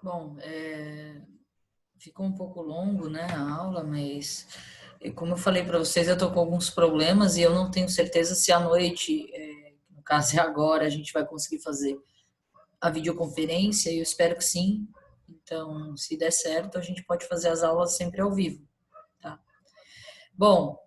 Bom, ficou um pouco longo, né, a aula, mas como eu falei para vocês, eu estou com alguns problemas e eu não tenho certeza se à noite, no caso é agora, a gente vai conseguir fazer a videoconferência e eu espero que sim. Então, se der certo, a gente pode fazer as aulas sempre ao vivo, tá? Bom,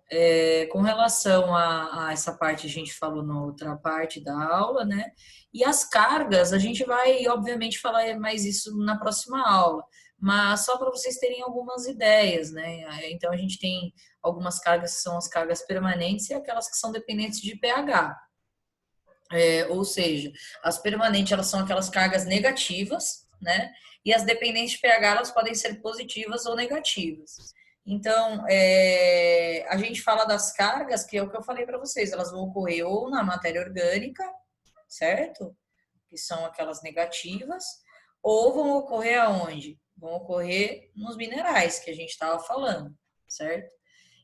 com relação a essa parte, a gente falou na outra parte da aula, né? E as cargas, a gente vai, obviamente, falar mais isso na próxima aula, mas só para vocês terem algumas ideias, né? Então, a gente tem algumas cargas que são as cargas permanentes e aquelas que são dependentes de pH. Ou seja, as permanentes, elas são aquelas cargas negativas, né? E as dependentes de pH, elas podem ser positivas ou negativas. Então, a gente fala das cargas, que é o que eu falei para vocês, elas vão ocorrer ou na matéria orgânica, certo? Que são aquelas negativas, ou vão ocorrer aonde? Vão ocorrer nos minerais, que a gente estava falando, certo?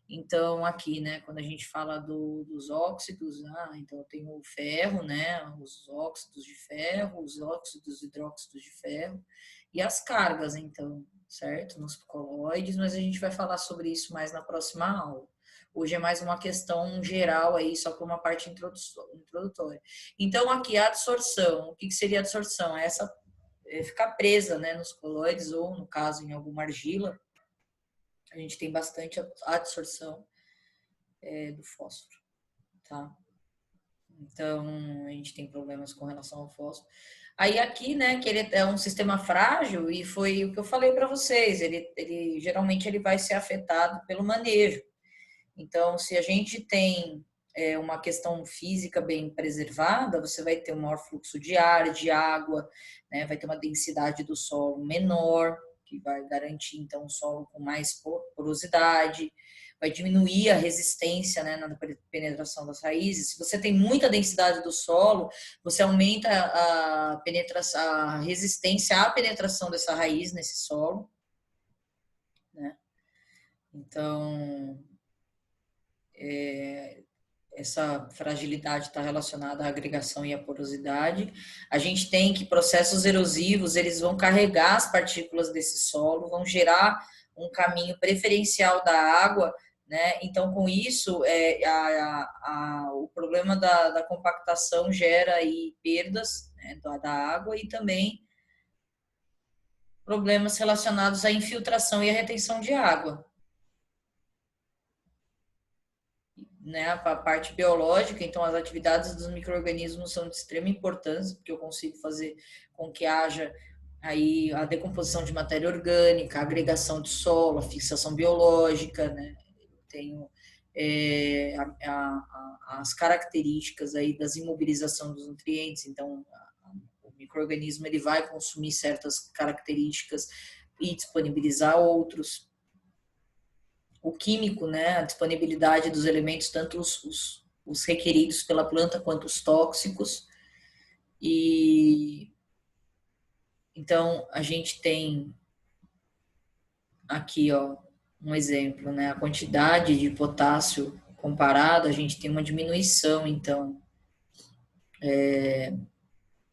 Então, aqui, né, quando a gente fala dos óxidos, então eu tenho o ferro, né, os óxidos de ferro, os óxidos e hidróxidos de ferro, e as cargas, então, certo? Nos coloides, mas a gente vai falar sobre isso mais na próxima aula. Hoje é mais uma questão geral aí, só para uma parte introdutória. Então, aqui a adsorção, o que seria a adsorção? Ficar presa, né, nos coloides, ou no caso, em alguma argila, a gente tem bastante adsorção do fósforo, tá? Então, a gente tem problemas com relação ao fósforo. Aí aqui, né, que ele é um sistema frágil e foi o que eu falei para vocês, ele geralmente ele vai ser afetado pelo manejo. Então, se a gente tem uma questão física bem preservada, você vai ter um maior fluxo de ar, de água, né, vai ter uma densidade do solo menor, que vai garantir, então, um solo com mais porosidade, vai diminuir a resistência, né, na penetração das raízes. Se você tem muita densidade do solo, você aumenta a penetração, a resistência à penetração dessa raiz nesse solo, né? Então, essa fragilidade está relacionada à agregação e à porosidade. A gente tem que processos erosivos, eles vão carregar as partículas desse solo, vão gerar um caminho preferencial da água, né? Então, com isso, o problema da compactação gera aí perdas, né, da água e também problemas relacionados à infiltração e à retenção de água. Né, a parte biológica, então as atividades dos micro-organismos são de extrema importância, porque eu consigo fazer com que haja aí a decomposição de matéria orgânica, a agregação de solo, a fixação biológica, né? Eu tenho as características aí das imobilização dos nutrientes, então o micro-organismo ele vai consumir certas características e disponibilizar outros. O químico, né, a disponibilidade dos elementos, tanto os requeridos pela planta quanto os tóxicos. E então a gente tem aqui, ó, um exemplo, né, a quantidade de potássio comparado, a gente tem uma diminuição, então,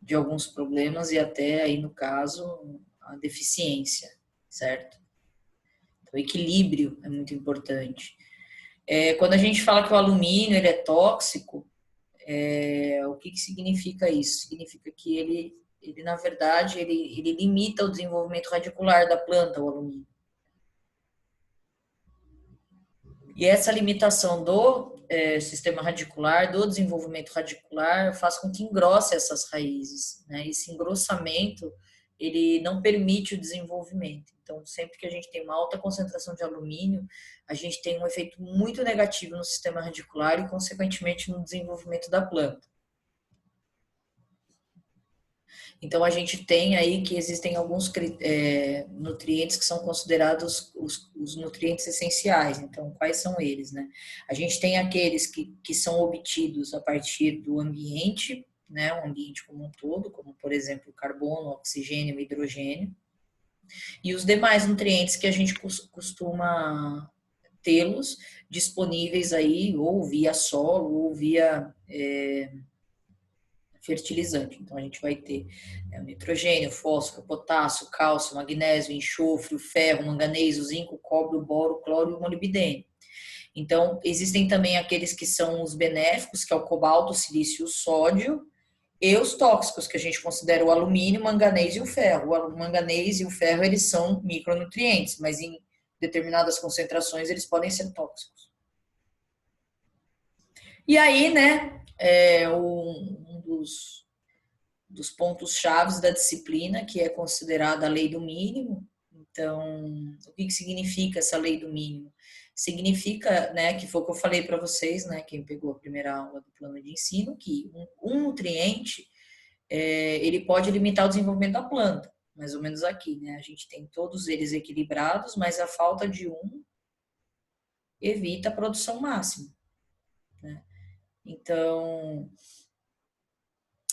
de alguns problemas e até aí no caso a deficiência, certo? Então, o equilíbrio é muito importante. Quando a gente fala que o alumínio ele é tóxico, o que significa isso? Significa que ele na verdade, ele limita o desenvolvimento radicular da planta, o alumínio. E essa limitação do sistema radicular, do desenvolvimento radicular, faz com que engrosse essas raízes, né? Esse engrossamento, ele não permite o desenvolvimento. Então, sempre que a gente tem uma alta concentração de alumínio, a gente tem um efeito muito negativo no sistema radicular e, consequentemente, no desenvolvimento da planta. Então, a gente tem aí que existem alguns nutrientes que são considerados os nutrientes essenciais. Então, quais são eles, né? A gente tem aqueles que são obtidos a partir do ambiente, né? O ambiente como um todo, como, por exemplo, carbono, oxigênio e hidrogênio. E os demais nutrientes que a gente costuma tê-los disponíveis aí, ou via solo, ou via fertilizante. Então, a gente vai ter o nitrogênio, o fósforo, o potássio, o cálcio, o magnésio, o enxofre, o ferro, o manganês, o zinco, o cobre, o boro, o cloro e o molibdênio. Então, existem também aqueles que são os benéficos, que é o cobalto, o silício e o sódio, e os tóxicos, que a gente considera o alumínio, o manganês e o ferro. O manganês e o ferro, eles são micronutrientes, mas em determinadas concentrações eles podem ser tóxicos. E aí, né, um dos pontos chaves da disciplina, que é considerada a lei do mínimo. Então, o que significa essa lei do mínimo? Significa, né, que foi o que eu falei para vocês, né, quem pegou a primeira aula do plano de ensino, que um nutriente, ele pode limitar o desenvolvimento da planta, mais ou menos aqui, né? A gente tem todos eles equilibrados, mas a falta de um evita a produção máxima, né? Então,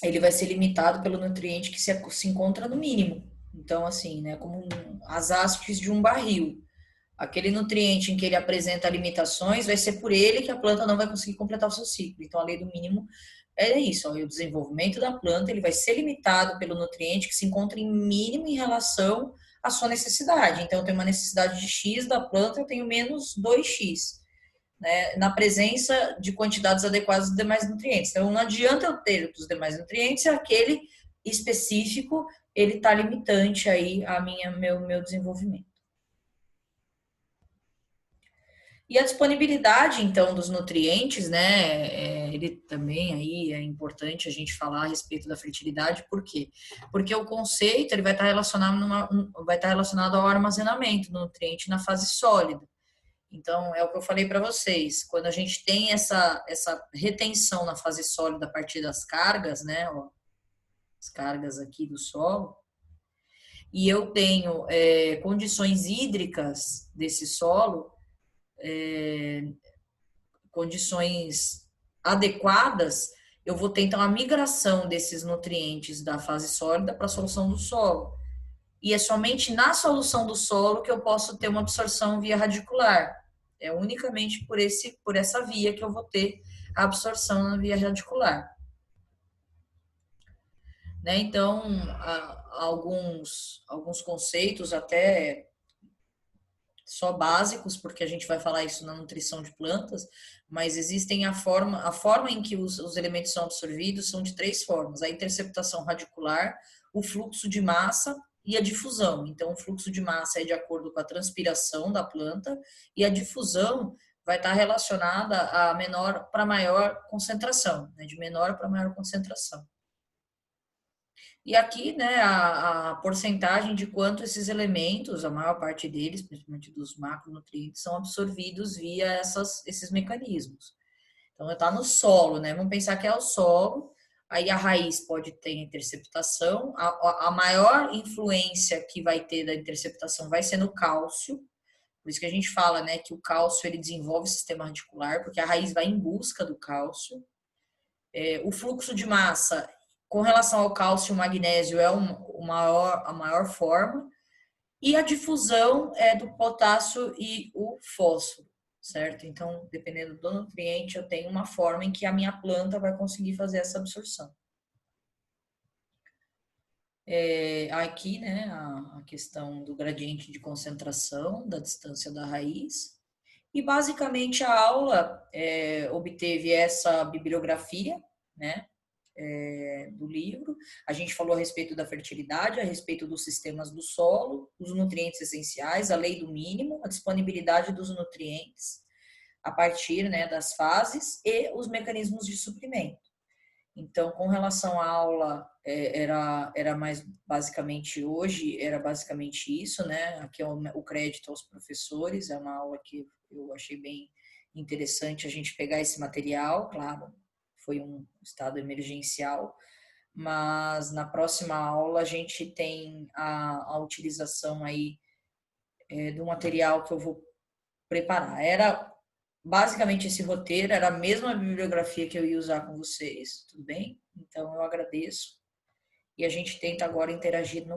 ele vai ser limitado pelo nutriente que se encontra no mínimo. Então, assim, né, como as hastes de um barril. Aquele nutriente em que ele apresenta limitações, vai ser por ele que a planta não vai conseguir completar o seu ciclo. Então, a lei do mínimo é isso. Ó, o desenvolvimento da planta ele vai ser limitado pelo nutriente que se encontra em mínimo em relação à sua necessidade. Então, eu tenho uma necessidade de X da planta, eu tenho menos 2x. Né, na presença de quantidades adequadas dos demais nutrientes. Então, não adianta eu ter os demais nutrientes se aquele específico ele está limitante aí a meu desenvolvimento. E a disponibilidade, então, dos nutrientes, né, ele também aí é importante a gente falar a respeito da fertilidade, por quê? Porque o conceito ele vai estar relacionado ao armazenamento do nutriente na fase sólida. Então, é o que eu falei para vocês, quando a gente tem essa retenção na fase sólida a partir das cargas, né, ó, as cargas aqui do solo, e eu tenho condições hídricas desse solo, condições adequadas, eu vou ter então a migração desses nutrientes da fase sólida para a solução do solo. E é somente na solução do solo que eu posso ter uma absorção via radicular. É unicamente por essa via que eu vou ter a absorção na via radicular. Né? Então, alguns conceitos até só básicos, porque a gente vai falar isso na nutrição de plantas, mas existem a forma em que os elementos são absorvidos são de 3 formas: a interceptação radicular, o fluxo de massa e a difusão. Então, o fluxo de massa é de acordo com a transpiração da planta e a difusão vai estar relacionada a menor para maior concentração, né? De menor para maior concentração. E aqui, né, a porcentagem de quanto esses elementos, a maior parte deles, principalmente dos macronutrientes, são absorvidos via esses mecanismos. Então, está no solo, né? Vamos pensar que é o solo, aí a raiz pode ter interceptação, a maior influência que vai ter da interceptação vai ser no cálcio, por isso que a gente fala, né, que o cálcio ele desenvolve o sistema radicular, porque a raiz vai em busca do cálcio. O fluxo de massa, com relação ao cálcio e o magnésio, é a maior forma, e a difusão é do potássio e o fósforo, certo? Então, dependendo do nutriente, eu tenho uma forma em que a minha planta vai conseguir fazer essa absorção. Aqui, né, a questão do gradiente de concentração, da distância da raiz. E, basicamente, a aula obteve essa bibliografia, né, do livro. A gente falou a respeito da fertilidade, a respeito dos sistemas do solo, os nutrientes essenciais, a lei do mínimo, a disponibilidade dos nutrientes a partir, né, das fases e os mecanismos de suprimento. Então, com relação à aula, era mais basicamente hoje, era basicamente isso, né? Aqui é o crédito aos professores, é uma aula que eu achei bem interessante a gente pegar esse material, claro, foi um estado emergencial, mas na próxima aula a gente tem a utilização aí do material que eu vou preparar. Era basicamente esse roteiro, era a mesma bibliografia que eu ia usar com vocês, tudo bem? Então eu agradeço e a gente tenta agora interagir